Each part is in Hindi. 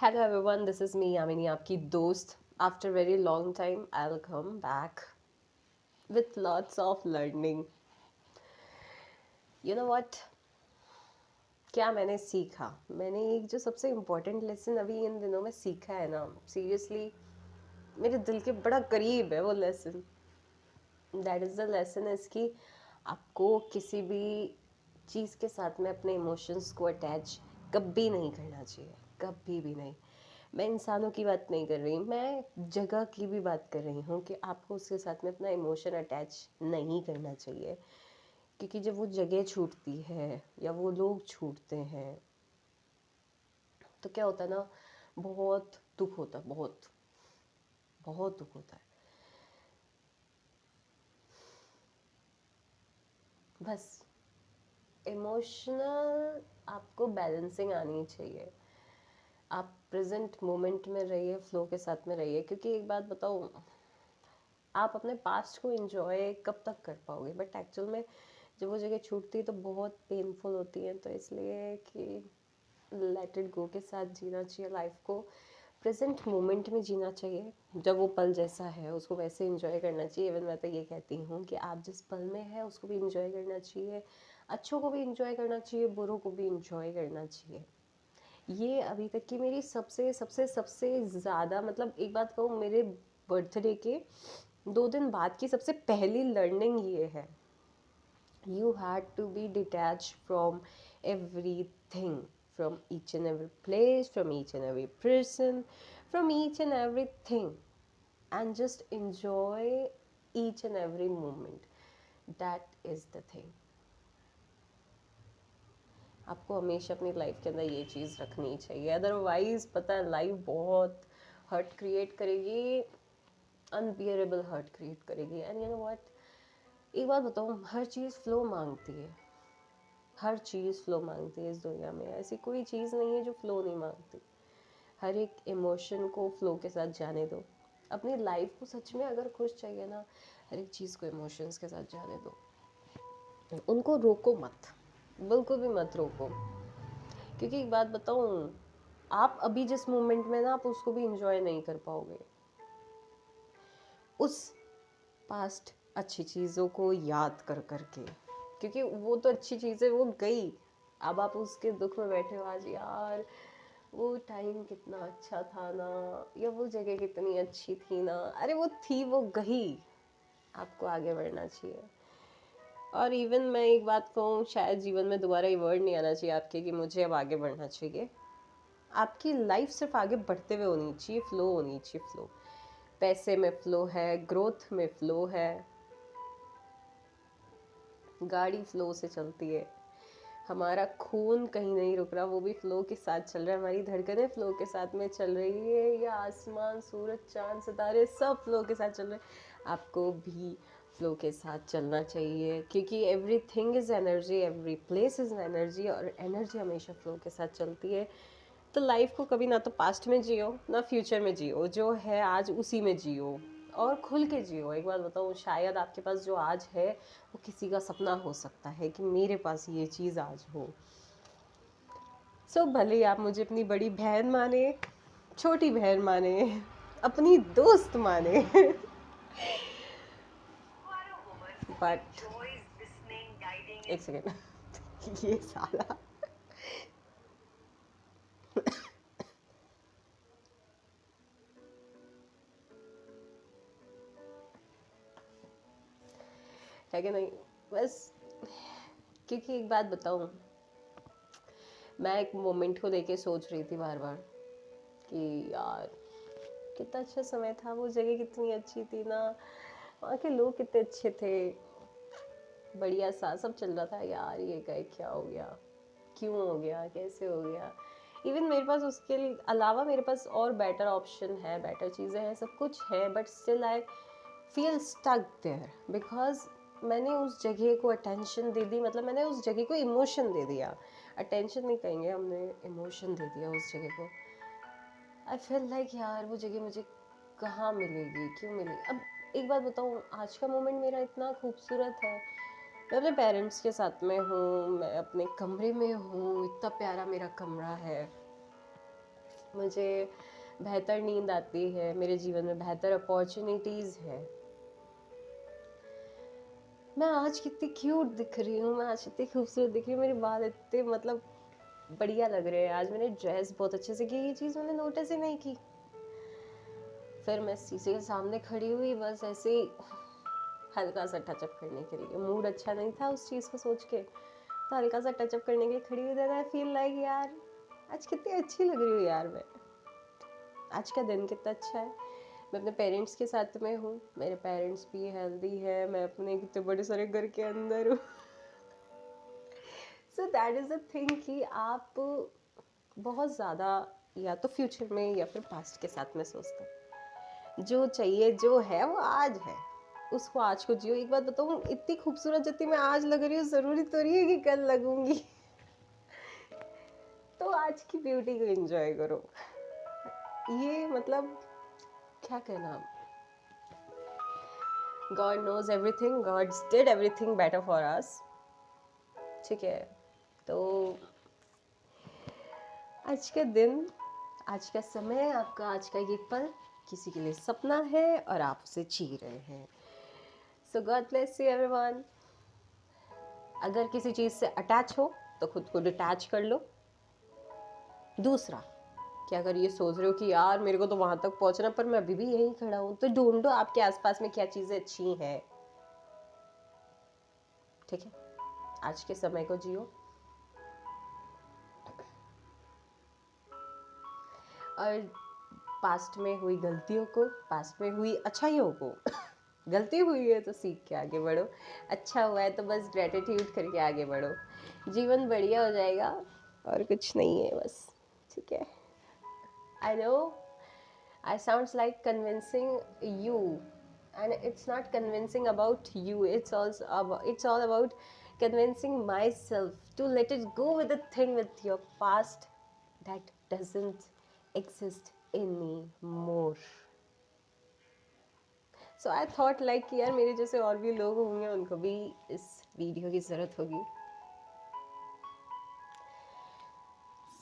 Hello everyone, this is me Yamini, आपकी दोस्त. After very long time, I'll come back with lots of learning. You know what? क्या मैंने सीखा? मैंने एक जो सबसे इम्पोर्टेंट लेसन अभी इन दिनों में सीखा है ना, सीरियसली मेरे दिल के बड़ा करीब है वो lesson. That is the lesson is कि आपको किसी भी चीज़ के साथ में अपने इमोशंस को अटैच कभी नहीं करना चाहिए, कभी भी नहीं. मैं इंसानों की बात नहीं कर रही, मैं जगह की भी बात कर रही हूँ कि आपको उसके साथ में अपना इमोशन अटैच नहीं करना चाहिए. क्योंकि जब वो जगह छूटती है या वो लोग छूटते हैं तो क्या होता है ना, बहुत दुख होता है, बहुत बहुत दुख होता है. बस इमोशनल आपको बैलेंसिंग आनी चाहिए. आप प्रेजेंट मोमेंट में रहिए, फ्लो के साथ में रहिए. क्योंकि एक बात बताऊँ, आप अपने पास्ट को एंजॉय कब तक कर पाओगे, बट एक्चुअल में जब वो जगह छूटती है तो बहुत पेनफुल होती है. तो इसलिए कि लेट इट गो के साथ जीना चाहिए लाइफ को. प्रेजेंट मोमेंट में जीना चाहिए. जब वो पल जैसा है उसको वैसे एंजॉय करना चाहिए. इवन मैं तो ये कहती हूँ कि आप जिस पल में हैं उसको भी एंजॉय करना चाहिए. अच्छों को भी एंजॉय करना चाहिए, बुरों को भी एंजॉय करना चाहिए. ये अभी तक की मेरी सबसे सबसे सबसे ज़्यादा, मतलब एक बात कहूँ, मेरे बर्थडे के 2 दिन बाद की सबसे पहली लर्निंग ये है. You had to be detached from everything, from each and every place, from each and every person, from each and everything, and just enjoy each and every moment. That is the thing. आपको हमेशा अपनी लाइफ के अंदर ये चीज़ रखनी चाहिए. अदरवाइज पता है लाइफ बहुत हर्ट क्रिएट करेगी, अनबियरेबल हर्ट क्रिएट करेगी. एंड यू नो व्हाट, एक बात बताऊँ, हर चीज़ फ्लो मांगती है. हर चीज़ फ्लो मांगती है इस दुनिया में. ऐसी कोई चीज़ नहीं है जो फ्लो नहीं मांगती. हर एक इमोशन को फ्लो के साथ जाने दो. अपनी लाइफ को सच में अगर खुश चाहिए ना, हर एक चीज़ को इमोशंस के साथ जाने दो. उनको रोको मत, बिल्कुल भी मत रोको. क्योंकि एक बात बताऊँ, आप अभी जिस मोमेंट में ना, आप उसको भी इंजॉय नहीं कर पाओगे. उस पास्ट अच्छी चीज़ों को याद कर करके, क्योंकि वो तो अच्छी चीज़ें वो गई. अब आप उसके दुख में बैठे हो आज, यार वो टाइम कितना अच्छा था ना, या वो जगह कितनी अच्छी थी ना. अरे वो थी, वो गई. आपको आगे बढ़ना चाहिए. और इवन मैं एक बात कहूँ, शायद जीवन में दोबारा ये वर्ड नहीं आना चाहिए आपके कि मुझे अब आगे बढ़ना चाहिए. आपकी लाइफ सिर्फ आगे बढ़ते हुए होनी चाहिए, फ्लो होनी चाहिए, फ्लो. पैसे में फ्लो है, ग्रोथ में फ्लो है, गाड़ी फ्लो से चलती है. हमारा खून कहीं नहीं रुक रहा, वो भी फ्लो के साथ चल रहा है. हमारी धड़कनें फ्लो के साथ में चल रही है. या आसमान, सूरज, चांद, सितारे सब फ्लो के साथ चल रहे हैं. आपको भी फ्लो के साथ चलना चाहिए. क्योंकि every thing is energy, every place is energy, और एनर्जी हमेशा फ्लो के साथ चलती है. तो लाइफ को कभी ना तो पास्ट में जियो ना फ्यूचर में जियो. जो है आज उसी में जियो, और खुल के जियो. एक बात बताऊँ, शायद आपके पास जो आज है वो किसी का सपना हो सकता है कि मेरे पास ये चीज़ आज हो. भले ही आप मुझे अपनी बड़ी बहन माने, छोटी बहन माने, अपनी दोस्त माने, बट एक सेकेंड. ये साला है कि नहीं. बस क्योंकि एक बात बताऊँ, मैं एक मोमेंट को लेके सोच रही थी बार बार कि यार कितना अच्छा समय था, वो जगह कितनी अच्छी थी ना, वहाँ के लोग कितने अच्छे थे, बढ़िया सा सब चल रहा था. यार ये गए, क्या हो गया, क्यों हो गया, कैसे हो गया. इवन मेरे पास उसके अलावा मेरे पास और बेटर ऑप्शन है, बेटर चीज़ें हैं, सब कुछ है. But still I feel stuck there because मैंने उस जगह को अटेंशन दे दी. मतलब मैंने उस जगह को इमोशन दे दिया. अटेंशन नहीं कहेंगे, हमने इमोशन दे दिया उस जगह को. आई फील लाइक यार वो जगह मुझे कहाँ मिलेगी, क्यों मिलेगी. अब एक बात बताऊँ, आज का मोमेंट मेरा इतना खूबसूरत है. मैं अपने पेरेंट्स के साथ में हूँ, मैं अपने कमरे में हूँ, इतना प्यारा मेरा कमरा है. मुझे बेहतर नींद आती है, मेरे जीवन में बेहतर अपॉर्चुनिटीज़ है। मैं आज कितनी क्यूट दिख रही हूँ, मैं आज कितनी खूबसूरत दिख रही हूँ, मेरे बाल इतने मतलब बढ़िया लग रहे हैं, आज मैंने ड्रेस बहुत अच्छे से की, ये चीज़ मैंने नोटिस ही नहीं की। फिर मैं शीशे के सामने खड़ी हुई, बस ऐसे ही हल्का सा टचअप करने के लिए, मूड अच्छा नहीं था उस चीज़ को सोच के, तो हल्का सा टचअप करने के लिए खड़ी हुई। देन आई फील लाइक यार आज कितनी अच्छी लग रही हूँ यार मैं, आज का दिन कितना अच्छा है। मैं अपने पेरेंट्स के साथ में हूँ, मेरे पेरेंट्स भी हेल्दी है, मैं अपने कितने बड़े सारे घर के अंदर हूँ। So that is the thing कि आप बहुत ज़्यादा या तो फ्यूचर में या फिर पास्ट के साथ में सोचते हैं। जो चाहिए जो है वो आज है, उसको आज को जियो। एक बात बताऊँ, इतनी खूबसूरत जितनी मैं आज लग रही हूँ ज़रूरी तो नहीं है कि कल लगूंगी। तो आज की ब्यूटी को एंजॉय करो। ये मतलब क्या कहना, God knows everything, God did everything better for us। ठीक है, तो आज का दिन, आज का समय, आपका आज का ये पल किसी के लिए सपना है और आप उसे जी रहे हैं। सो गॉड ब्लेस यू एवरीवन। अगर किसी चीज़ से अटैच हो तो खुद को डिटैच कर लो। दूसरा कि अगर ये सोच रहे हो कि यार मेरे को तो वहां तक पहुंचना पर मैं अभी भी यहीं खड़ा हूं, तो ढूंढो आपके आसपास में क्या चीज़ें अच्छी हैं। ठीक है, आज के समय को जियो और पास्ट में हुई गलतियों को, पास्ट में हुई अच्छाइयों को गलती हुई है तो सीख के आगे बढ़ो, अच्छा हुआ है तो बस ग्रेटिट्यूड करके आगे बढ़ो, जीवन बढ़िया हो जाएगा और कुछ नहीं है बस। ठीक है, I know I sounds like convincing you, and it's not convincing about you, it's all about convincing myself to let it go with the thing with your past that doesn't exist anymore। So I thought like कि यार मेरे जैसे और भी लोग होंगे, उनको भी इस वीडियो की ज़रूरत होगी।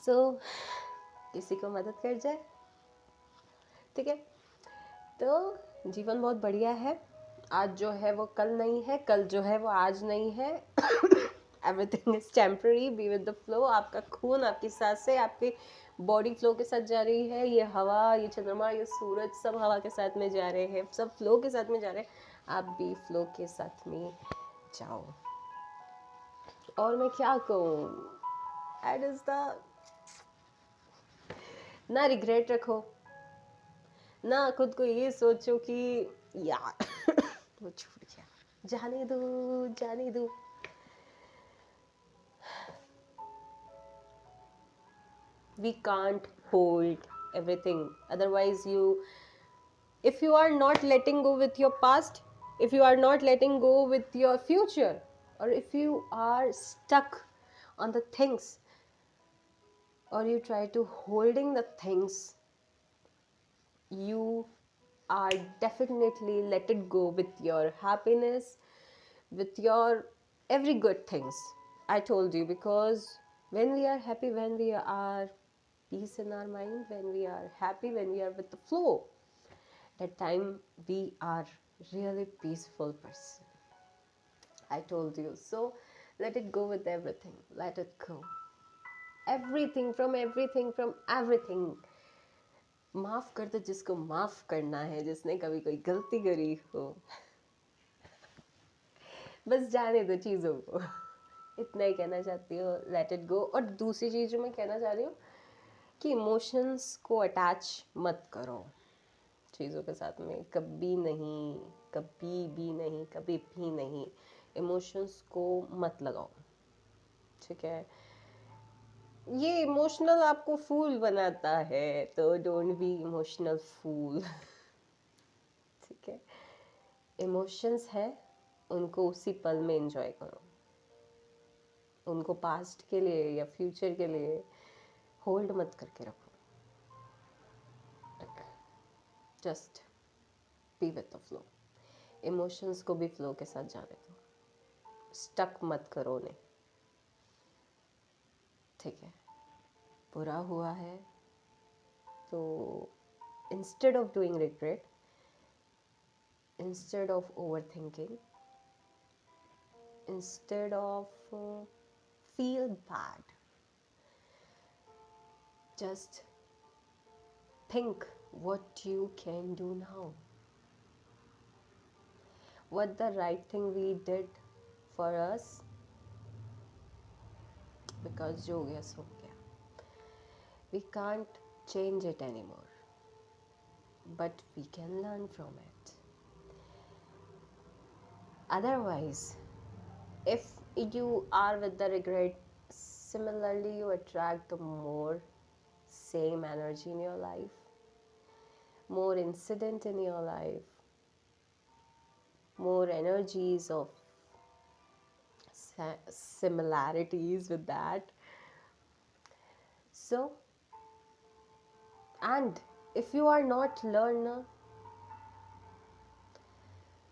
So किसी को मदद कर जाए। ठीक है, तो जीवन बहुत बढ़िया है। आज जो है वो कल नहीं है, कल जो है वो आज नहीं है। Everything is temporary, be with the flow. आपका खून, आपकी सांसें, आपकी बॉडी फ्लो के साथ जा रही है। ये हवा, ये चंद्रमा, ये सूरज, सब हवा के साथ में जा रहे हैं, सब फ्लो के साथ में जा रहे हैं। आप भी फ्लो के साथ में जाओ। और मैं क्या कहूँ, दैट इज द, ना रिग्रेट रखो, ना खुद को ये सोचो कि यार वो छूट गया, जाने दो जाने दो। We can't hold everything, otherwise you, if you are not letting go with your past, if you are not letting go with your future, or if you are stuck on the things, or you try to holding the things, you are definitely let it go with your happiness, with your every good things. I told you, because when we are happy, when we are peace in our mind, when we are happy, when we are with the flow, that time we are really peaceful person. I told you. So let it go with everything, let it go, everything from everything। माफ कर दो जिसको माफ करना है, जिसने कभी कोई गलती करी हो, बस जाने दो चीज़ों को। इतना ही कहना चाहती हूँ, लेट इट गो। और दूसरी चीज़ जो मैं कहना चाह रही हूँ कि इमोशंस को अटैच मत करो चीज़ों के साथ में, कभी नहीं, कभी भी नहीं, कभी भी नहीं। इमोशंस को मत लगाओ। ठीक है, ये इमोशनल आपको फूल बनाता है, तो डोंट बी इमोशनल फूल। ठीक है, इमोशंस है, उनको उसी पल में एंजॉय करो, उनको पास्ट के लिए या फ्यूचर के लिए होल्ड मत करके रखो। Just be with the flow. Emotions को भी फ्लो के साथ जाने दो, स्टक मत करो उन्हें। ठीक है, बुरा हुआ है So instead of doing regret, instead of overthinking, instead of feel bad, just think what you can do now, what the right thing we did for us, because jo ho gaya so ho gaya. We can't change it anymore, but we can learn from it. Otherwise, if you are with the regret, similarly you attract the more same energy in your life, more incident in your life, more energies of similarities with that. So, and if you are not learner,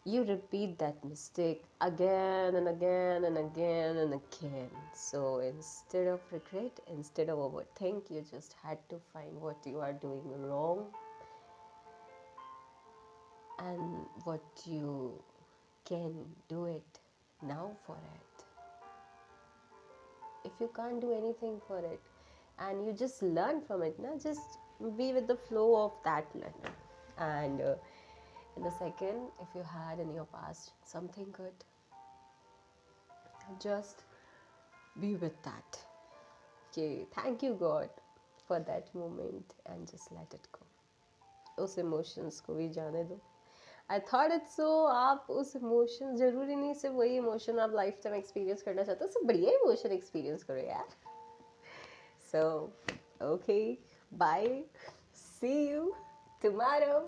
you repeat that mistake again and again and again and again. So instead of regret, instead of overthink, you just had to find what you are doing wrong and what you can do it now for it. If you can't do anything for it and you just learn from it, now just be with the flow of that learning. And in the second, if you had in your past something good, just be with that. Okay, thank you God for that moment and just let it go. उस इमोशंस को भी जाने दो. आई थॉट इट्स सो, आप उस इमोशन, ज़रूरी नहीं सिर्फ वही इमोशन आप लाइफ टाइम एक्सपीरियंस करना चाहते हो, उससे बढ़िया इमोशन एक्सपीरियंस करो यार. So okay, bye, see you tomorrow.